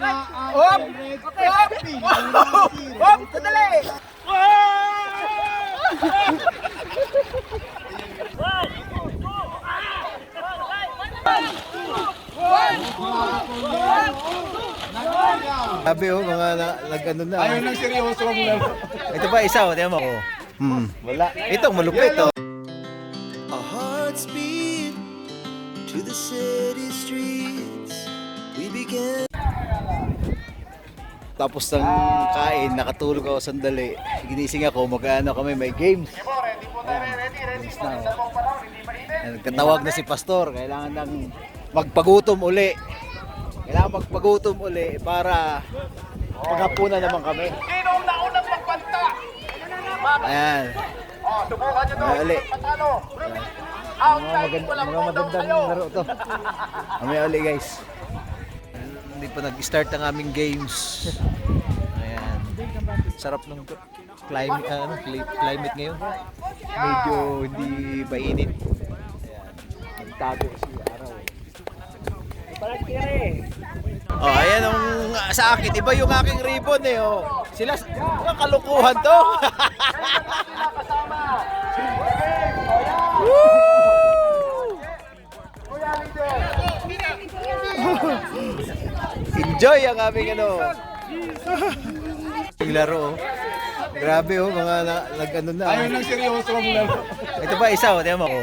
Hop! Hop! Hop! Sandali! Sabi mga nag-ano na. Ayaw nang seryoso ang laro. Ito pa isa, tingnan mo. Wala. Ito, malupit to. Our hearts beat to the city streets. We began. Tapos ng kain, nakatulog ako sandali. Ginising ako, mag-ano kami, may games. Games na. Nagtatawag na si Pastor, kailangan nang magpagutom uli. Kailangan magpagutom uli para maghapunan naman kami. Sino ang naunang magpanta? Ayan. Subukan nyo Mamaya uli. patalo. Mga magandang laro to. Mamaya uli guys. Hindi pa nag-start ang aming games. Ayan. Sarap ng climate ngayon. Medyo hindi mainit. Ayan. Nagtago si araw. Oh, ayan ang sa akin, iba yung aking ribbon eh. Oh. Sila, ang kalukuhan to. Enjoy ang aming ano. Yung laro. Oh. Grabe oh, mga nag-ano na. Ayaw nang seryoso ang laro. Ito pa isa, tingnan mo ko.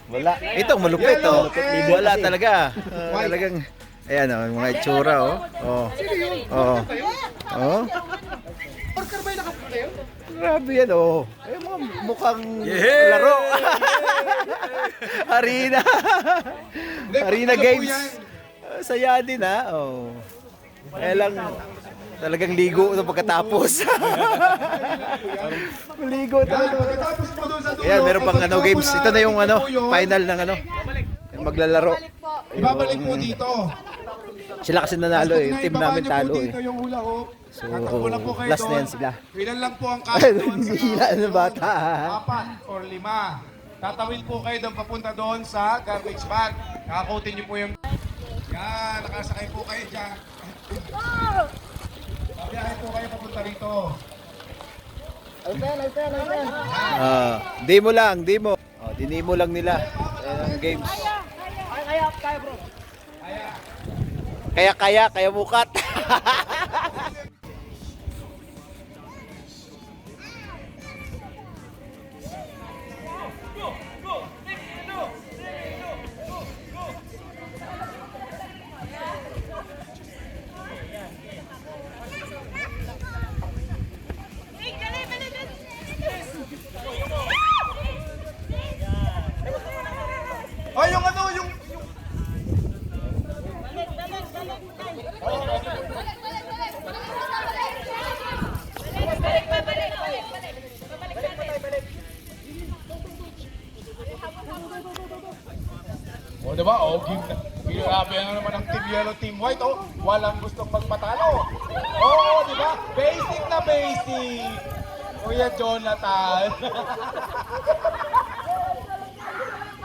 Wala. Ito malupit oh. Wala talaga. Talagang ayan oh, mga itsura oh. Oh. Oh. Oh. Grabe yan oh. Ay mga mukhang laro. Arena. Arena games. Saya din ha. Oh. Kaya lang talagang ligo ito pagkatapos. Ligo talaga. Ayan, meron pang ano games. Ito na yung ano, final ng ano. Yung maglalaro. Ibabalik mo dito. Sila kasi nanalo eh. Yung team namin talo eh. Dito yung hula hoop. So, Tatakbo lang po kayo last na doon. yan sila. Ilan lang po ang kaya doon sa Hila na bata. 4 or 5. Tatawid po kayo doon papunta doon sa garbage bag. Nakakutin niyo po yung... Yan, nakasakay po kayo dyan. Biyahe po kayo papunta rito. Demo lang, demo. Oh, dinimo lang nila. Ayan ang games. Kaya mukat. Oh, yung ano, yung... Oh, diba? Oh, grabe na naman ang Team Yellow, Team White. Oh, walang gustong magpatalo. Oh, diba? Basic na basic. Kuya Jonathan.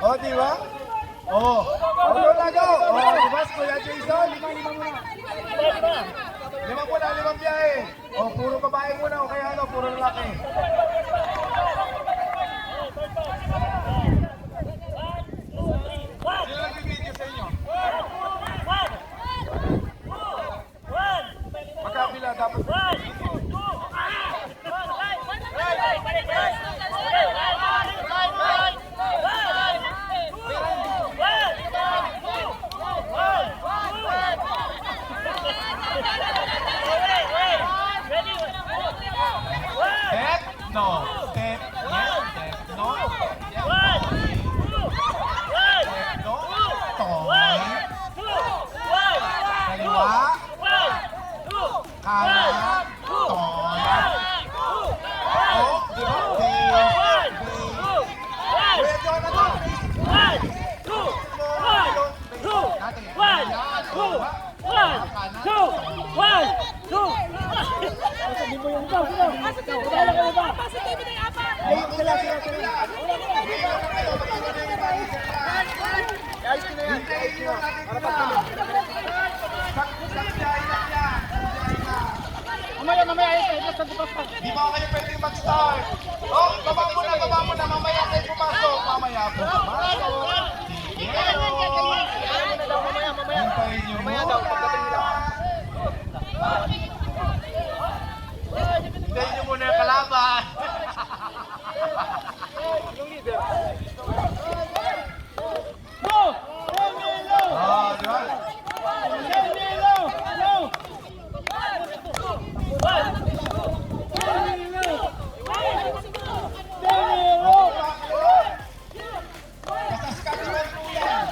Oh, diba? Oh, go na go. Oh, diba? Kuya Jason. Lima muna, 5 biyahe. Oh, puro babae muna. O kaya ano, puro lalaki. Sino nag-video sa inyo? Magkabila dapat. Step, no. Step, yes. Step, no. Step, no. Toy. Kaliwa. Kanan. Toy. Oh, di ba? Kuya Jonathan. Ayos ko na yan. Ayos ko na yan. Di ba kayo pwedeng mag-start? Oh, baba mo na, mamaya kayo pumasok. Mamaya po pumasok. Hintayin nyo muna. Hintayin nyo muna yung kalaban. Ah, di ba? Kasaskatchewan po yan.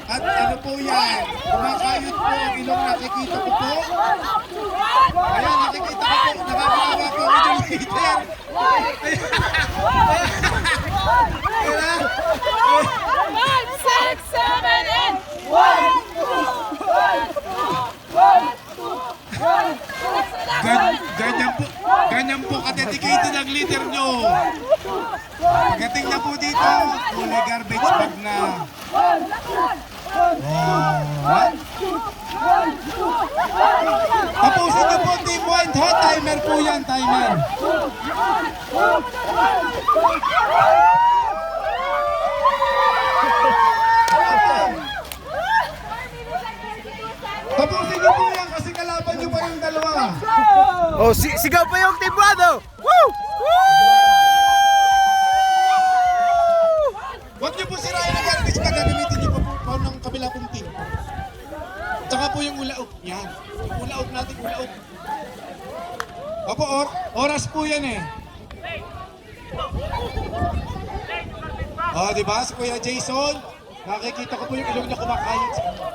At ano po yan? Kumakayot po ang ilong nakikita ko po. Ayan, nakikita ko po. Nakakawa po ako ng leader. Ganyan po ka-dedicated ang leader nyo. Pagdating na po dito, kulay garbage bag na. Tapusin niyo po team point ha, timer po yan, timer. Tapusin niyo po yan kasi kalaban niyo pa yung dalawa. Oh, sigaw pa yung Team Buado! Woo! Huwag niyo po sirain ang garbage bag, gagamitin niyo po ng kabila pong team. Tsaka po yung ulaog. Yan. Yung ulaog natin, ulaog. Opo, oras po yan eh. Oh, di ba? Si Kuya Jason, nakikita ko po yung ilong niya kumakayot sa kanya.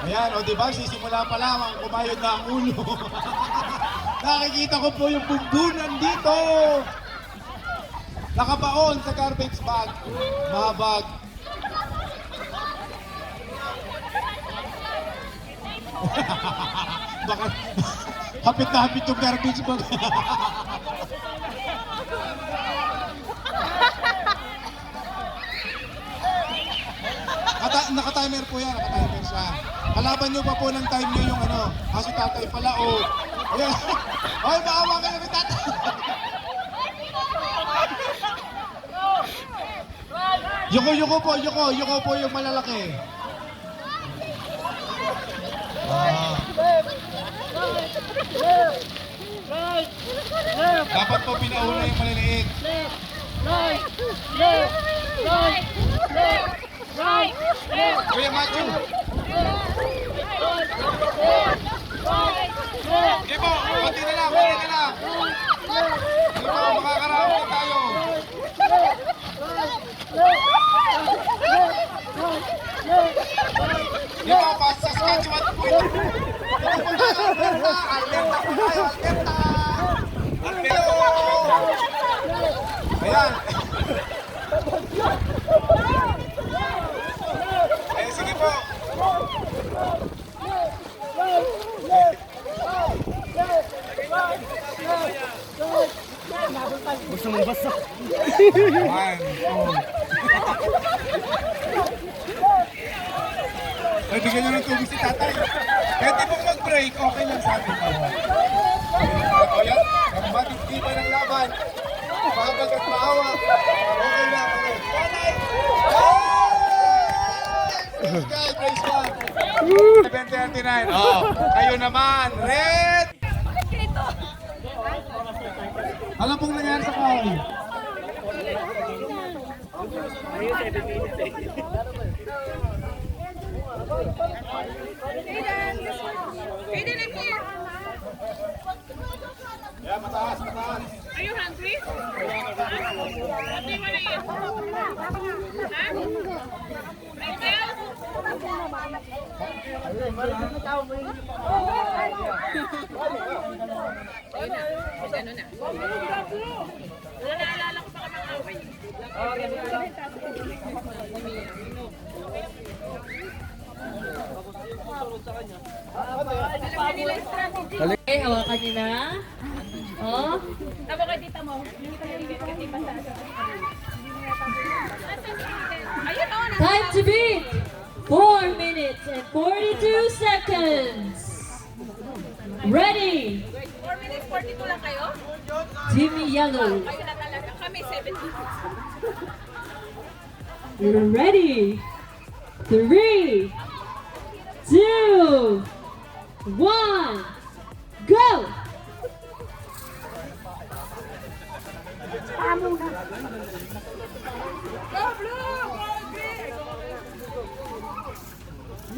Ayan, o diba, sisimula pa lamang, kumayod na ang ulo. Nakikita ko po yung bumbunan dito. Nakabaon sa garbage bag. Mabag. Baka, hapit na hapit yung garbage bag. Naka-timer po yan, naka-timer siya. Kalaban nyo pa po ng time nyo yung ano, kasi tatay pala o. Ayan. Ay, maawa ka na ni tatay. Yuko po yung malalaki. Dapat po pinauna yung maliliit. Kuya Matthew. Sige po, konti na lang. Sige po, makakarami tayo. Sige po, pa sa Saskatchewan po ito. Ito po tayo, Alberta po tayo, Alberta. Ayan. Ayan, sige po. Gusto mong basa? One, two. Ay, bigyan nyo ng tubig si tatay. Pwede pong mag-break, okay lang sa akin. O yan, ang matitiba ng laban. Baka 7:39. Oh, kayo naman. Red! Ano pong nangyari sa kahoy? Aiden, I'm here. Yeah, mataas, mataas. Are you hungry? What do you want to eat? Huh? Right now? Ayun na. Ano na? Wala naalala ko pa kamang away. Okay, hawakan niyo na. Oh. Tama ka dito mo. Kasi basta. Ayun o. Time to beat! 4 minutes and 42 seconds. Ready? 4 minutes 42 lang kayo? Team Yellow. Kayo na talaga. Kami 7 minutes. You're ready. 3, 2, 1, go!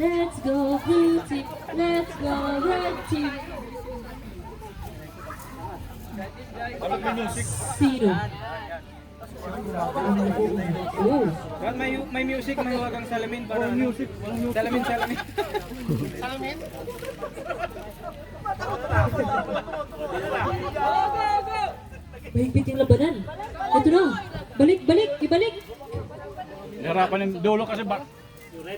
Let's go blue team, let's go red team. Sino? Oh. May music, may huwagang salamin para music. Salamin. Mahigpit yung labanan. Ito na. Balik, ibalik. Hirapan ng dulo kasi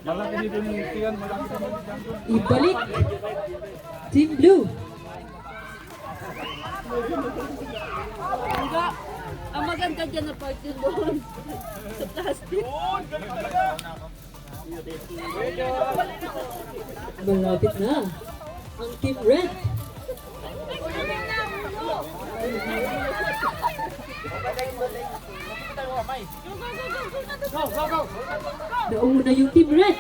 malaki dito yung tiyan, malaki dito yung tiyan. Ibalik. Team Blue. Ang maganda dyan na part yun doon. Sa plastic. Malapit na. Ang Team Red. Nauna yung Team Red.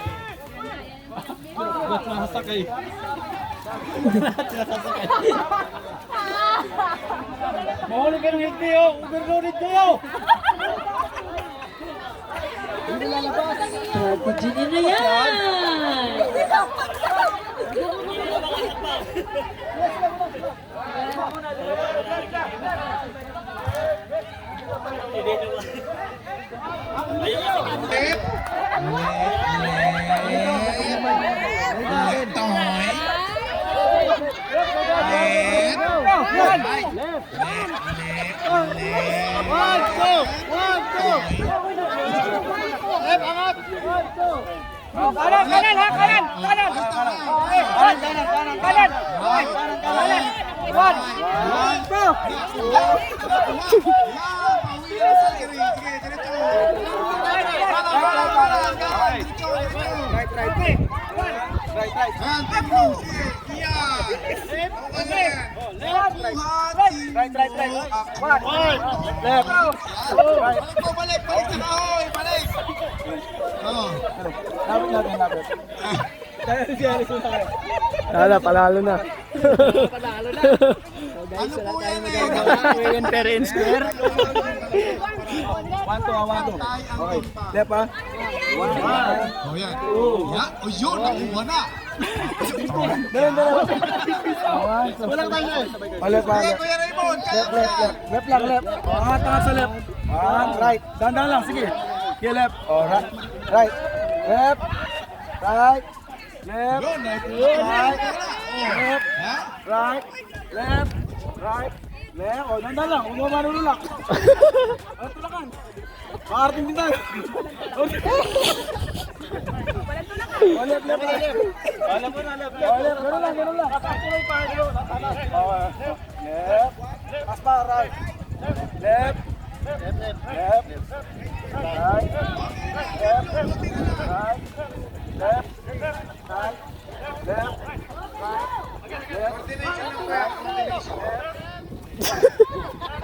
Ba't nakasakay? Mahuli ka ng higdi oh! Overloaded kayo! Strategy niya na yan. Panalo na. Ano po yan eh? Ngayon per in square. 1-2. Okay. Lep ha? Oh yan. Yeah. Oh yun, nakuha na. Walang tayo eh. Lep ha? Sige, Kuya Raymond. Kaya mo yan. Lep lang, lep. Angat sa lep. Right. Dandan lang, sige. Sige, lep. Right. Right. Lep. Right. Left. Right. Left. Right. Left. Right. Left. O, dandan lang. Huwag mo manululak. Ano tulakan? Makarating din tayo. Left, left, left. Alam mo na, left, left. Left, gano'n lang. Tuloy pa, left. Pas pa, right. Left. Left, left. Left. Right. Left. Right. Left. Right. Left.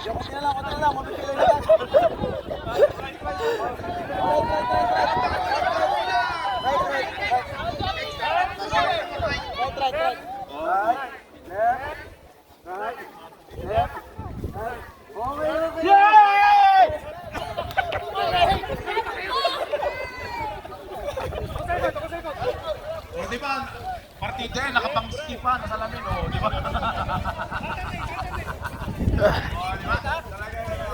Konti na lang, mapipili na lang. Right. Left. Okay. Yay! O, di ba? Partida yan, nakapang-skip pa, nasa lamin, o, di ba? O, di ba? Talaga yan, o.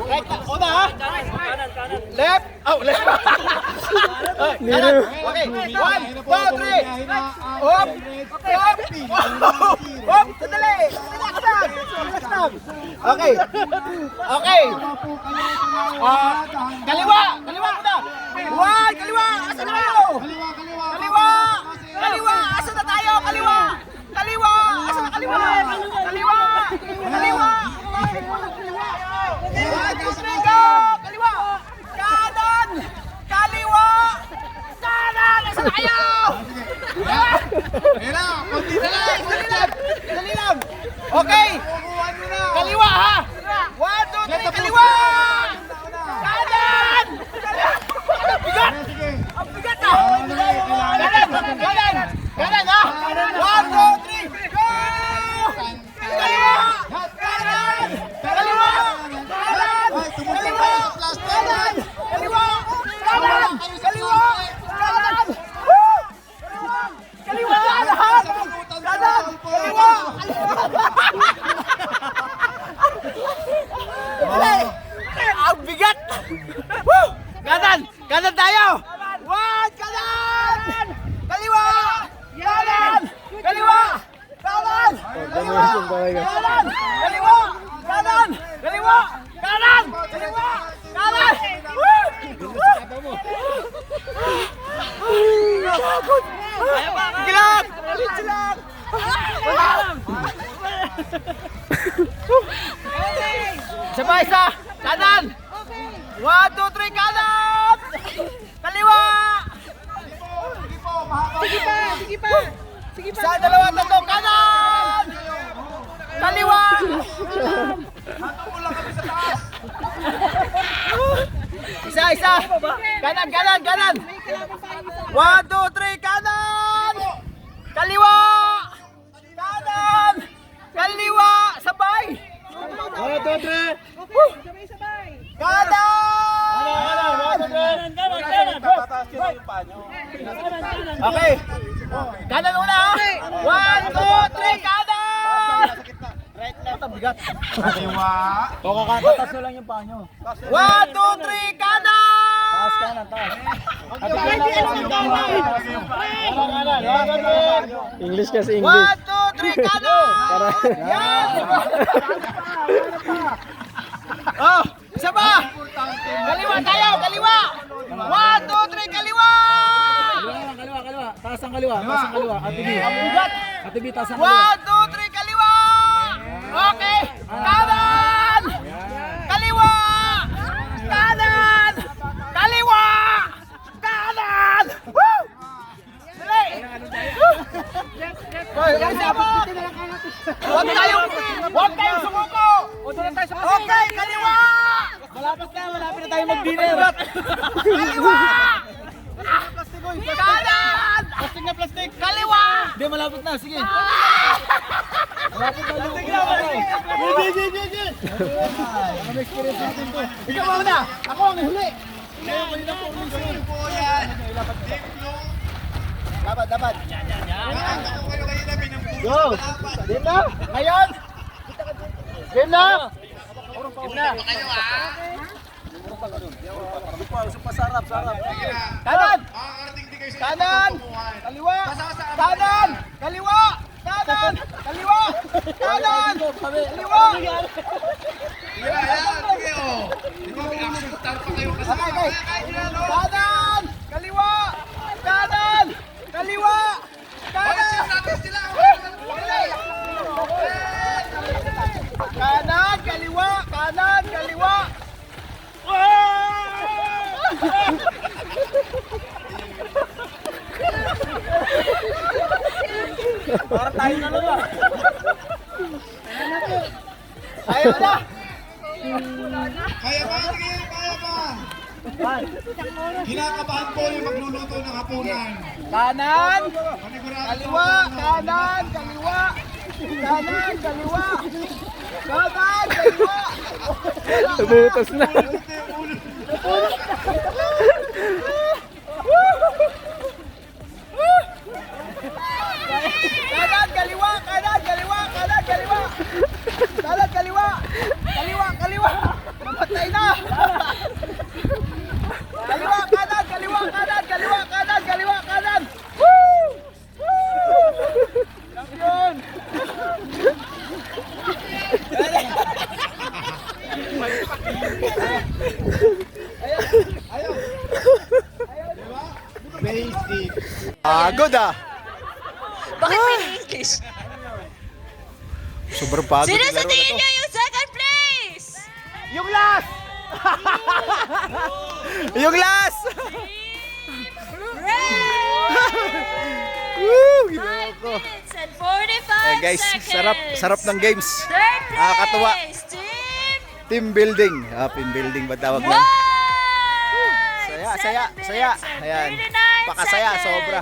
Right, una ha? Left! Oh, left! Kanan! Okay, 1, 2, 3! Up! Up! Up! Sandali! Relax lang! Relax lang! Okay! Okay! Kaliwa! Kaliwa muna! 1! Kaliwa! Asa na kayo? Kaliwa! Kaliwa! Asa na tayo? Kaliwa! Kaliwa! Asa na kaliwa? Kaliwa! Kaliwa! Kaliwa! Kanan! Kaliwa! Kanan! Asa na kayo? Ayun na, konti na lang. Dali lang! Dali lang! Okay! Kaliwa ha! 1, 2, 3, kaliwa! Kanan! Ang bigat! Ang bigat ha! Kanan! Kanan! Kanan ha! 1, 2, 3, go! Kaliwa! Kanan! Kaliwa! Kanan! Kaliwa! Kanan! Kaliwa! Kanan! Kaliwa! Kanan! Woo! Kaliwa lahat! Kanan! Kaliwa! Ang bigat! Woo! Kanan! Kanan tayo! 1! Kanan! Kaliwa! Kanan! Kaliwa! Kanan! Kaliwa! Kanan! Kaliwa! Kanan! Kaliwa! Kanan! Kaliwa! Kanan! Woo! Woo! Sige lang! Sige lang! Isa pa, isa! Kanan! 1, 2, 3, kanan! Kaliwa! Sige pa, sige pa. Sige pa. Isa, dalawa, tatlo, kanan! Kaliwa! Isa, isa! Kanan, kanan, kanan! 1, 2, 3, kanan! Kaliwa! Kanan! Kaliwa! Sabay! 1, 2, 3! Sabay-sabay. Kanan! Okay. Kanan una ha. 1, 2, 3, kanan! Right, left, ang bigat. Kaliwa. O, kakatatas lang yung paa nyo. 1, 2, 3, kanan! Taas kanan, taas. English kasi 1, 2, 3, kanan! Yan! Oh, isa pa! Kaliwa tayo, kaliwa! 1, 2, 3, kaliwa! Kaliwa, kaliwa. Taas ang kaliwa, taas ang kaliwa. Atibi. Ang bigat! Atibi, taas ang kaliwa. 1, 2, 3, kaliwa! Okay! Kanan! Kaliwa! Kanan! Kaliwa! Kanan! Woo! Dali! Huwag tayong sumuko! Okay, kaliwa! Malapit na tayo mag-dinner. Kaliwa! Kanan! Plastic na plastic. Kaliwa! Hindi, malapit na. Sige. Ikaw muna! Ako ang huli! Dapat. Go! Game na! Ngayon! Game na! Game na! Kanan! Kanan! Kaliwa! Kanan! Kaliwa! Kanan! Kaliwa! Kanan! Kaliwa! Okay. Kanan! Kaliwa! Kanan! Kaliwa! Kanan! Kanan! Kaliwa! Kanan! Kaliwa! Para tayo na lang ah. Ayaw na! Kaya ba? Kaya ba? Kinakabahan po yung magluluto ng hapunan. Kanan! Panigurado Kaliwa! Kanan! Kaliwa! Kanan, kaliwa. Kanan, kaliwa. Butas na. Kanan, kaliwa, kanan, kaliwa, kanan, kaliwa. Kanan, kaliwa. Kaliwa, kaliwa. Mamatay na. Kaliwa, kanan, kaliwa, kanan, kaliwa, kanan, kaliwa, kanan. Woo! Champion! Basic. Pagod ah. Bakit may English? Sobrang pagod Sino yung sa laro na tingin to. niyo yung second place? Yung last! Yung last! Woo! Ginawa 5 ko. minutes and 45 Guys, seconds. sarap ng games. Third place, Nakakatuwa. team Team building. Team building ba tawag yan? Saya, saya, saya. Ayan. Pakasaya, sobra.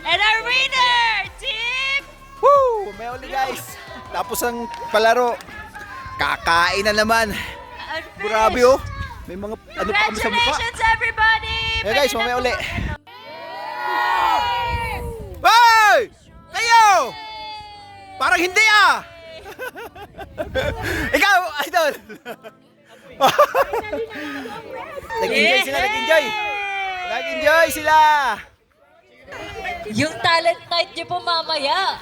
And our winner, team Woo! May uli guys. Tapos ang palaro. Kakain na naman. Unfinished. Grabe oh. May mga ano pa kami sa mukha. Congratulations everybody! Yeah, guys, Pwede na mamaya uli. po- Hoy! Kayo! Parang hindi ah! Ikaw, idol! Nag-enjoy sila, nag-enjoy! Nag-enjoy sila! Yung talent night niyo po mamaya.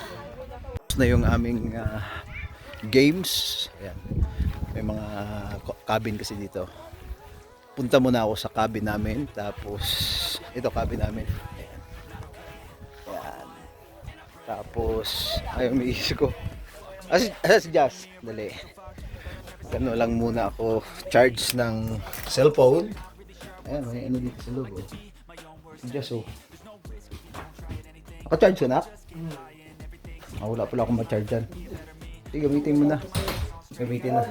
Tapos na yung aming games. Ayan. May mga cabin kasi dito. Punta muna ako sa cabin namin. Tapos, ito cabin namin. Ayan. Ayan. Tapos, ayun, may isip ko. Si Jazz. Dali. Ano lang muna ako charge ng cellphone. Ayan, may ano dito sa loob. Oh. Si Jazz, oh. Naka-charge ko na? Wala pala akong ma-charge dyan. Sige, gamitin mo na. Gamitin na.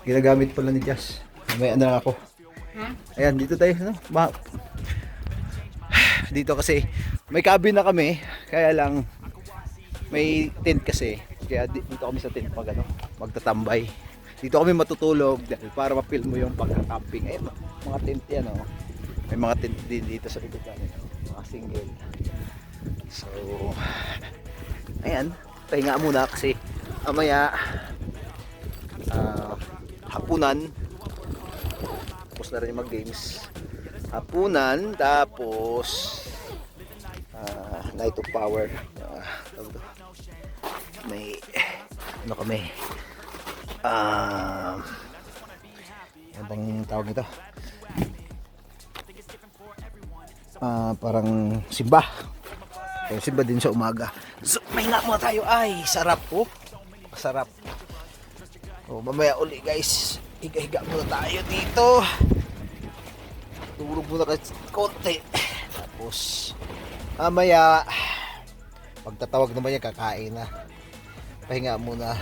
Ginagamit pala ni Jazz. May ano lang ako. Ayan, dito tayo. No? Dito kasi, may cabin na kami. Kaya lang, may tent kasi. Kaya dito kami sa tent pag ano, magtatambay. Dito kami matutulog dahil para ma-feel mo yung pagka-camping. Ayan, mga tent yan. Oh. May mga tent din dito sa likod namin. Mga single. So, ayan, pahinga muna kasi mamaya hapunan. Tapos na rin mag-games. Hapunan, tapos night of power. May ano kami? Ano bang tawag nito? Parang simba. Simba din sa umaga. So, mahinga muna tayo. Ay, sarap po. Sarap. So, mamaya uli guys. Higa-higa muna tayo dito. Tulog muna kasi konti. Tapos, mamaya, pagtatawag naman yan, kakain na. Pahinga muna.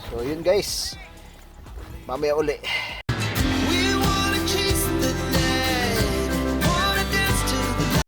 So, yun guys. Mamaya uli.